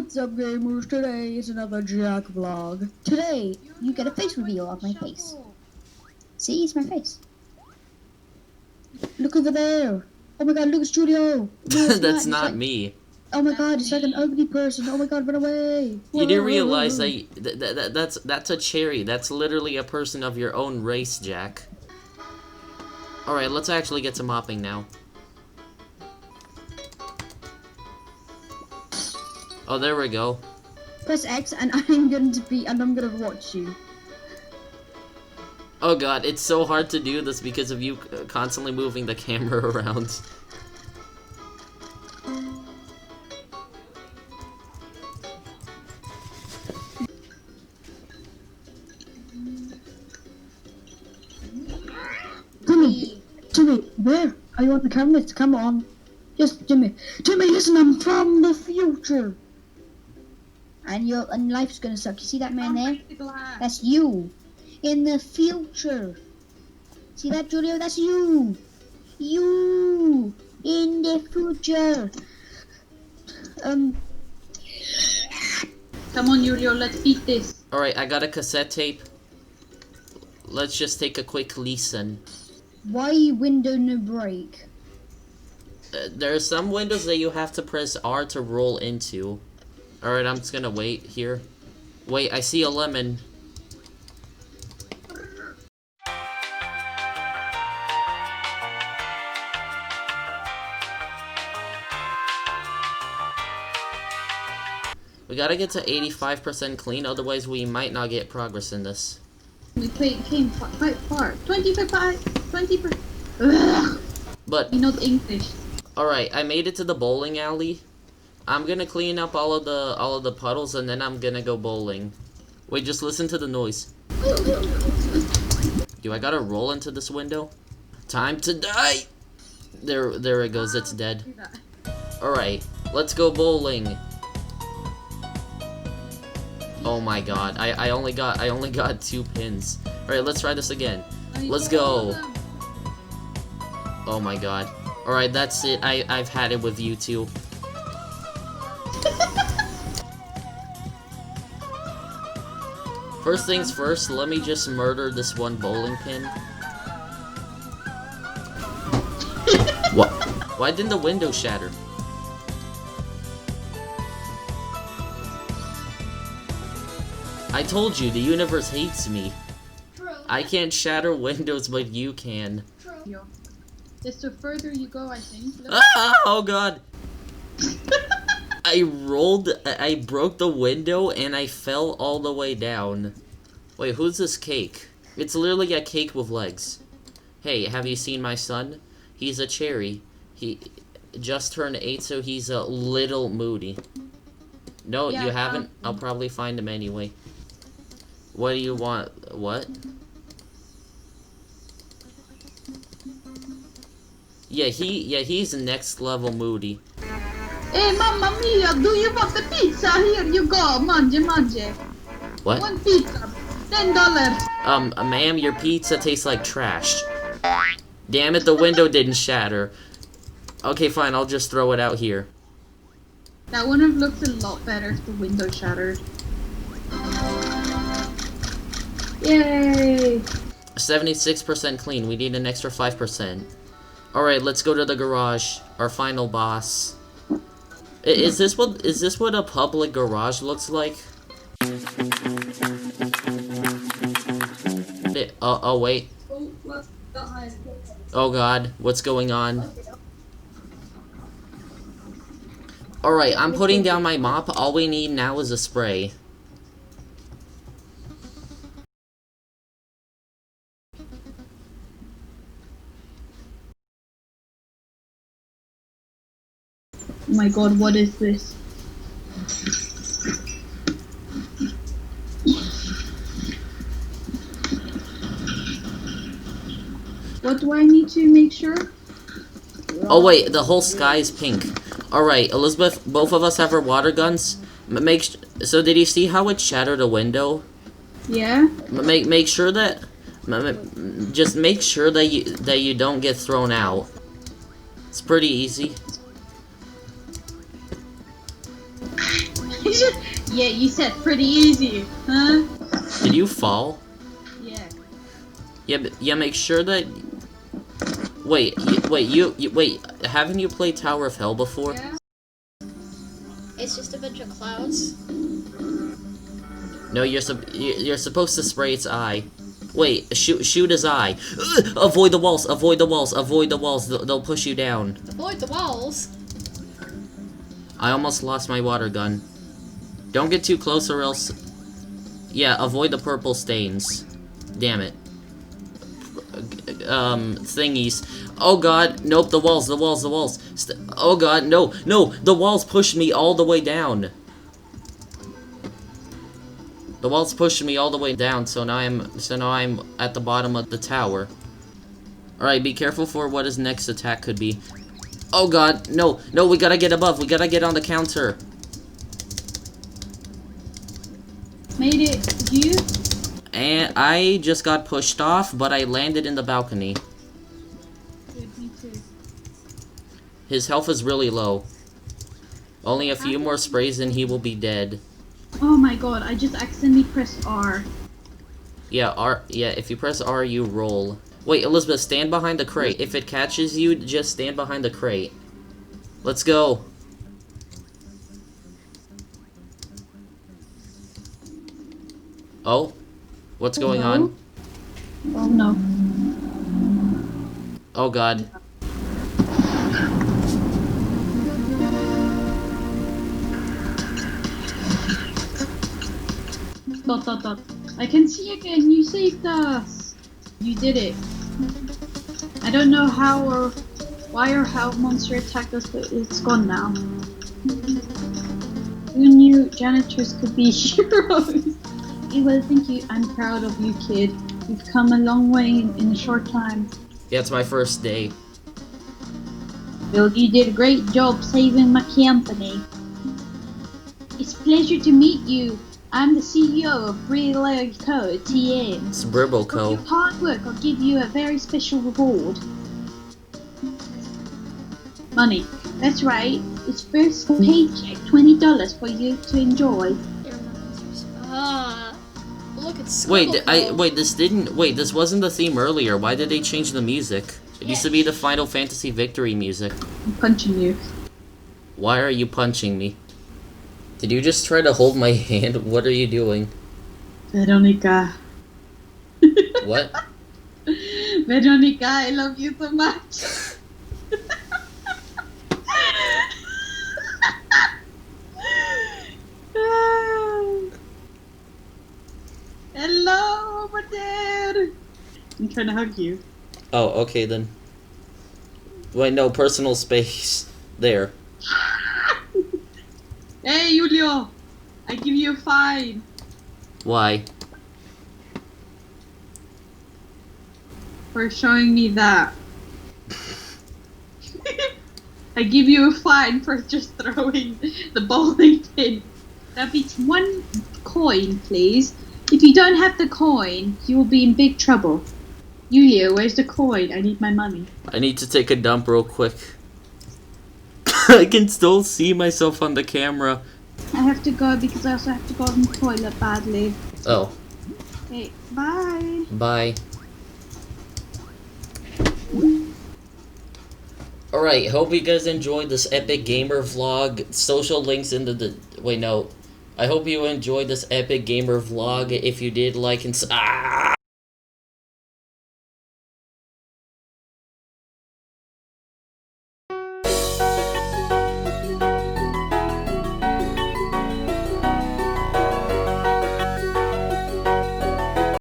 What's up, gamers? Today is another Jack vlog. Today, you get a face reveal of my face. See, it's my face. Look over there. Oh my god, look at Studio. No, That's not me. Oh my god, it's like an ugly person. Oh my god, run away. You didn't realize that that's a cherry. That's literally a person of your own race, Jack. Alright, let's actually get some hopping now. Oh, there we go. Press X and I'm gonna watch you. Oh god, it's so hard to do this because of you constantly moving the camera around. Jimmy, where are you on the camera? Come on. Just Jimmy, listen, I'm from the future. And life's gonna suck. You see that man there? That's you. In the future. See that, Julio? That's you. You in the future. Come on, Julio, let's beat this. Alright, I got a cassette tape. Let's just take a quick listen. Why window no break? There are some windows that you have to press R to roll into. Alright, I'm just gonna wait here. Wait, I see a lemon. We gotta get to 85% clean, otherwise we might not get progress in this. We came quite far. 20%. But You know the English. alright, I made it to the bowling alley. I'm gonna clean up all of the puddles and then I'm gonna go bowling. Wait, just listen to the noise. Do I gotta roll into this window? Time to die! There it goes, it's dead. Alright, let's go bowling. Oh my god, I only got 2 pins. Alright, let's try this again. Let's go. Oh my god. Alright, that's it. I've had it with you two. First things first, let me just murder this one bowling pin. What? Why didn't the window shatter? I told you, the universe hates me. I can't shatter windows, but you can. Desto further you go, I think. Ah, oh god. I broke the window and I fell all the way down. Wait, who's this cake? It's literally a cake with legs. Hey, have you seen my son? He's a cherry. He just turned 8, so he's a little moody. No, Yeah, you haven't? I'll probably find him anyway. What do you want? What? Yeah, he's next level moody. Hey, mamma mia, do you want the pizza? Here you go, mangi. What? One pizza, $10. Ma'am, your pizza tastes like trash. Damn it, the window didn't shatter. Okay, fine, I'll just throw it out here. That would have looked a lot better if the window shattered. Yay! 76% clean, we need an extra 5%. Alright, let's go to the garage, our final boss. Is this what a public garage looks like? Oh wait. Oh god, what's going on? Alright, I'm putting down my mop. All we need now is a spray. Oh my god, what is this? What do I need to make sure? Oh wait, the whole sky is pink. Alright, Elizabeth, both of us have our water guns. So did you see how it shattered a window? Yeah? Make sure that... Just make sure that you don't get thrown out. It's pretty easy. Yeah, you said pretty easy, huh? Did you fall? Yeah. Yeah, make sure that... Wait, wait, haven't you played Tower of Hell before? Yeah. It's just a bunch of clouds. No, you're supposed to spray its eye. Wait, shoot his eye. Ugh! Avoid the walls, avoid the walls, avoid the walls. They'll push you down. Avoid the walls. I almost lost my water gun. Don't get too close or else... Yeah, avoid the purple stains. Damn it. Thingies. Oh god, nope, the walls. Oh god, no, the walls pushed me all the way down. The walls pushed me all the way down, so now I'm at the bottom of the tower. Alright, be careful for what his next attack could be. Oh god, no, we gotta get above, we gotta get on the counter. Made it. You? And I just got pushed off, but I landed in the balcony. Good, me too. His health is really low. Only a few more sprays and he will be dead. Oh my god, I just accidentally pressed R. Yeah, if you press R, you roll. Wait, Elizabeth, stand behind the crate. If it catches you, just stand behind the crate. Let's go. Oh? What's going on? Oh no. Oh god. Dot. I can see again, you saved us. You did it. I don't know how or why or how monster attacked us, but it's gone now. Who knew janitors could be heroes? Well, thank you. I'm proud of you, kid. You've come a long way in a short time. Yeah, it's my first day. Bill, you did a great job saving my company. It's a pleasure to meet you. I'm the CEO of Brillo Co. TM. It's For Bribble your hard work, I'll give you a very special reward. Money. That's right. It's first paycheck, $20 for you to enjoy. Look, it's Wait, Scribble this wasn't the theme earlier. Why did they change the music? It used to be the Final Fantasy Victory music. I'm punching you. Why are you punching me? Did you just try to hold my hand? What are you doing? Veronica. What? Veronica, I love you so much. Hello, over there. I'm trying to hug you. Oh, okay then. Wait, no, personal space. There. Hey, Julio. I give you a fine. Why? For showing me that. I give you a fine for just throwing the bowling pin. That beats 1 coin, please. If you don't have the coin, you will be in big trouble. Julio, where's the coin? I need my money. I need to take a dump real quick. I can still see myself on the camera. I have to go because I also have to go to the toilet badly. Oh, Okay, bye. bye. Alright, hope you guys enjoyed this epic gamer vlog. Social links in wait, no. I hope you enjoyed this epic gamer vlog. If you did, like and